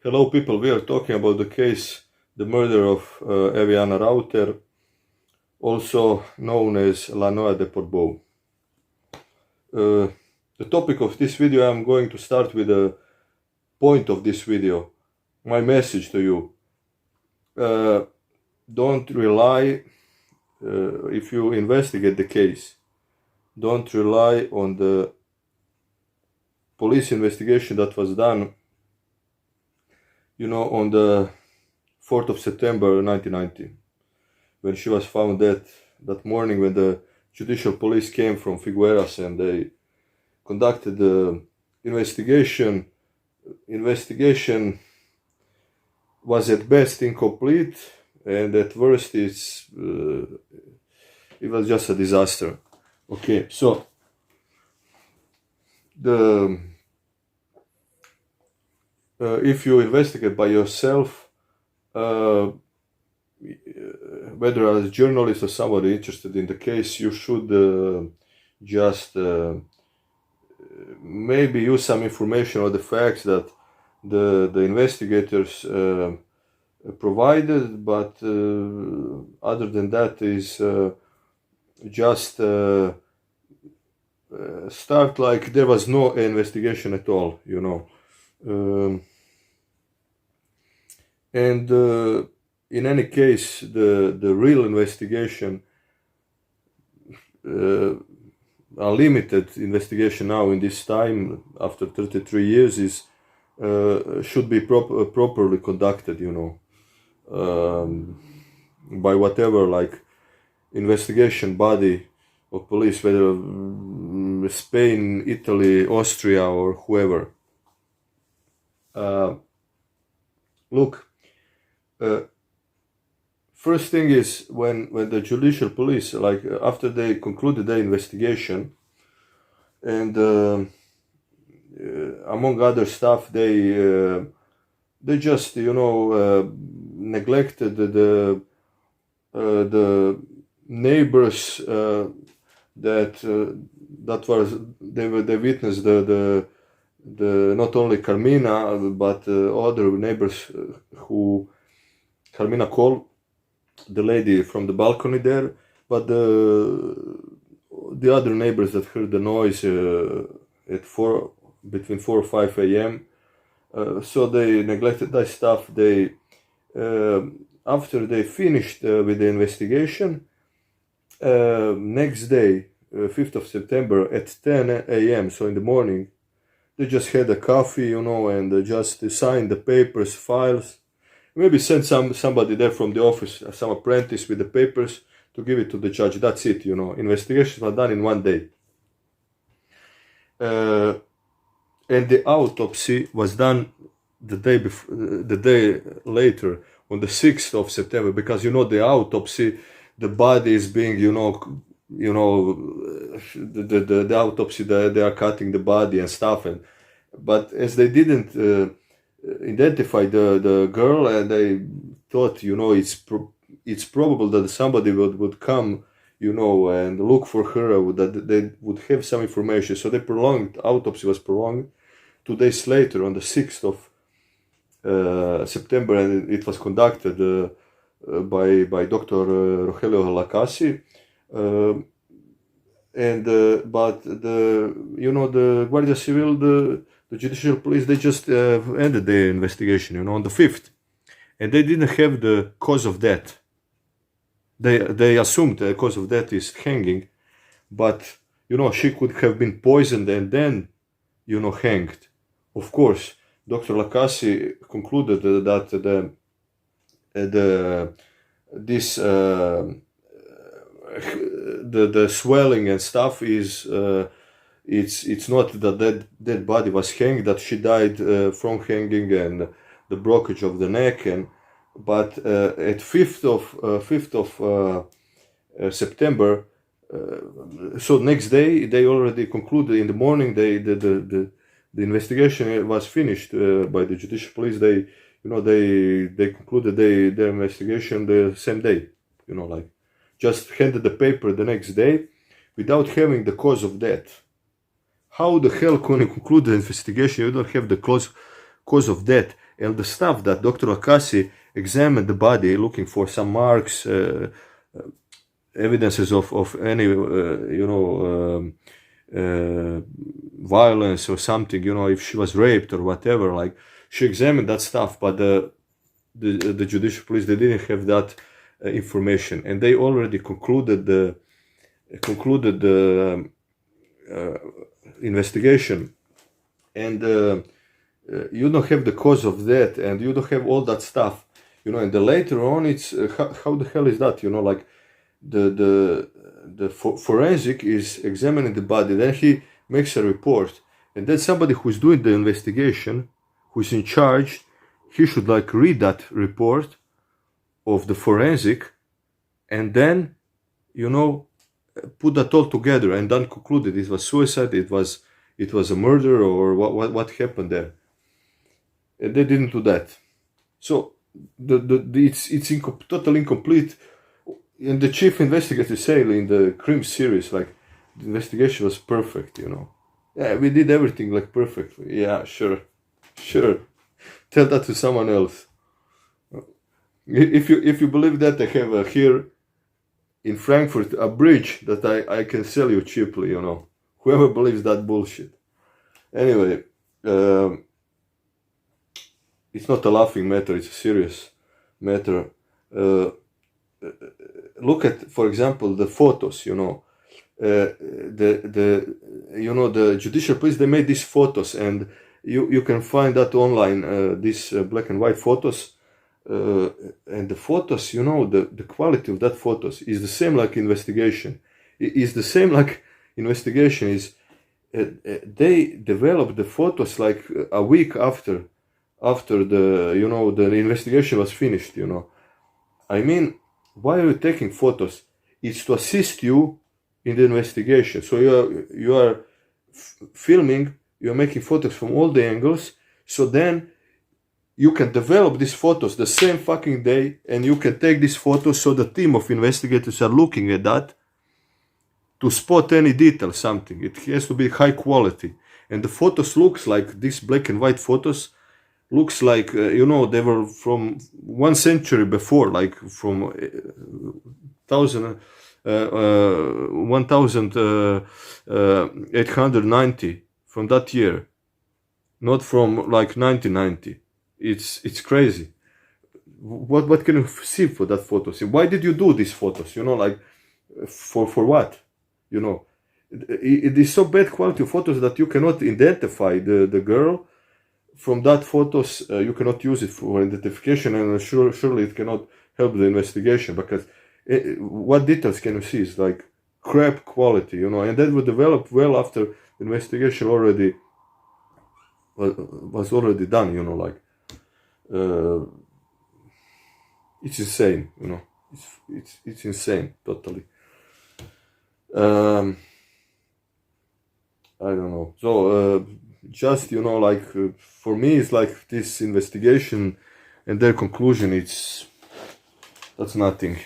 Hello people, we are talking about the case, the murder of Eviana Rauter, also known as La Noia de Portbou. The topic of this video, I'm going to start with the point of this video, my message to you. Don't rely, if you investigate the case, don't rely on the police investigation that was done on the 4th of September 1990, when she was found dead, that morning when the judicial police came from Figueras and they conducted the investigation. Investigation was at best incomplete, and at worst it was just a disaster. Okay, so if you investigate by yourself, whether as a journalist or somebody interested in the case, you should just maybe use some information or the facts that the investigators provided, but other than that is just start like there was no investigation at all, and in any case, the real investigation, unlimited investigation now in this time after 33 years is should be properly conducted, by whatever like investigation body of police, whether Spain, Italy, Austria, or whoever. Look, first thing is when the judicial police, like after they concluded their investigation, and among other stuff, they just neglected the neighbors that they witnessed the not only Carmina but other neighbors who Carmina called the lady from the balcony there, but the other neighbors that heard the noise at between 4 or 5 a.m. So they neglected that stuff. They after they finished with the investigation, next day, 5th of September at 10 a.m. so in the morning, they just had a coffee, and just signed the papers, files. Maybe send somebody there from the office, some apprentice with the papers to give it to the judge. That's it, Investigations were done in one day. And the autopsy was done the day later, on the 6th of September, because the autopsy, the body is being, the autopsy, they are cutting the body and stuff, but as they didn't identify the girl, and they thought, it's probable that somebody would come, and look for her, that they would have some information. So autopsy was prolonged 2 days later, on the 6th of September, and it was conducted by Dr. Rogelio Lacasi, but the Guardia Civil, the judicial police, they just ended the investigation, on the 5th, and they didn't have the cause of death. They assumed the cause of death is hanging, but she could have been poisoned and then hanged. Of course, Dr. Lacasi concluded that the swelling and stuff is it's not that dead body was hanged, that she died from hanging and the blockage of the neck, but at 5th of September, so next day they already concluded in the morning. The investigation was finished by the judicial police. They concluded their investigation the same day. Just handed the paper the next day without having the cause of death. How the hell can you conclude the investigation? You don't have the cause of death. and the stuff that Dr. Akasi examined the body looking for some marks, evidences of any, violence or something, if she was raped or whatever, like, she examined that stuff, but the judicial police, they didn't have that information, and they already concluded the investigation, and you don't have the cause of death, and you don't have all that stuff, and then later on it's how the hell is that, like the forensic is examining the body, then he makes a report, and then somebody who's doing the investigation, who's in charge, he should like read that report of the forensic, and then put that all together and then concluded it was suicide, it was a murder, or what happened there. And they didn't do that. So it's totally incomplete. And the chief investigator said in the crime series, like, the investigation was perfect, Yeah, we did everything like perfectly. Yeah, sure. Tell that to someone else. If you believe that, I have here in Frankfurt a bridge that I can sell you cheaply, Whoever believes that bullshit. Anyway, it's not a laughing matter, it's a serious matter. Look at, for example, the photos, the judicial police, they made these photos, and you can find that online, these black and white photos, and the photos, the quality of that photos is the same like investigation. Is the same like investigation is, they developed the photos like a week after the the investigation was finished, I mean, why are you taking photos? It's to assist you in the investigation. So you are filming, you're making photos from all the angles, so then you can develop these photos the same fucking day, and you can take these photos, so the team of investigators are looking at that to spot any detail, something. It has to be high quality. And the photos looks like, these black and white photos looks like, they were from 1 century before, like from 1890, from that year, not from like 1990. It's crazy. What can you see for that photos? Why did you do these photos? Like, for what? It is so bad quality of photos that you cannot identify the girl. From that photos, you cannot use it for identification, and surely it cannot help the investigation, because what details can you see? It's like crap quality, and that would develop well after the investigation already was already done, like it's insane, it's insane, totally. I don't know. So just like for me, it's like this investigation and their conclusion, that's nothing,